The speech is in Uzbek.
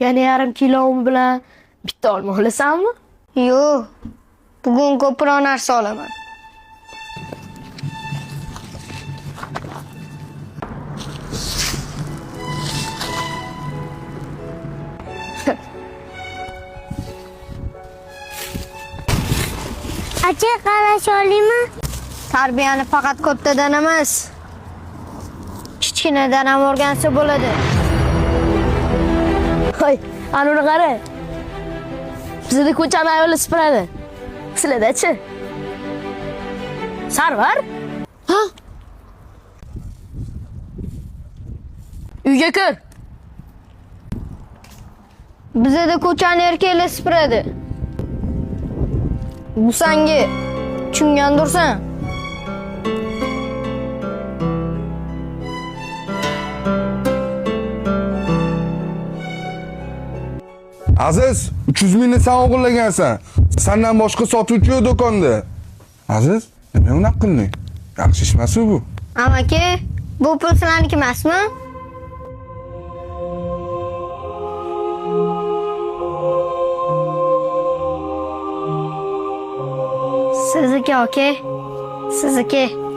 Yana yarim kilom bilan bitta olma olasanmi? Yo'q. Bugun ko'proq narsa olaman. Acha qarash olaymi? Tarbiyani faqat kattadan emas, kichkinadan ham o'rgansa bo'ladi. Hoy, anuni qara. Bizda ko'chani ayoli supuradi. Sizlarda-chi? Sarvar? Ha? Uyga kir. Bizda ko'chani erkaklar supuradi. Bu senga tushungandursan. Aziz, 300 mingni sen o'g'irlagansan. Sendan boshqa sotuvchi yo'q do'konda. Aziz, nima unaqa qilding? Yaxshi ish emas bu. Amaki, bu pul sizlarniki emasmi? Sizniki, aka. Sizniki.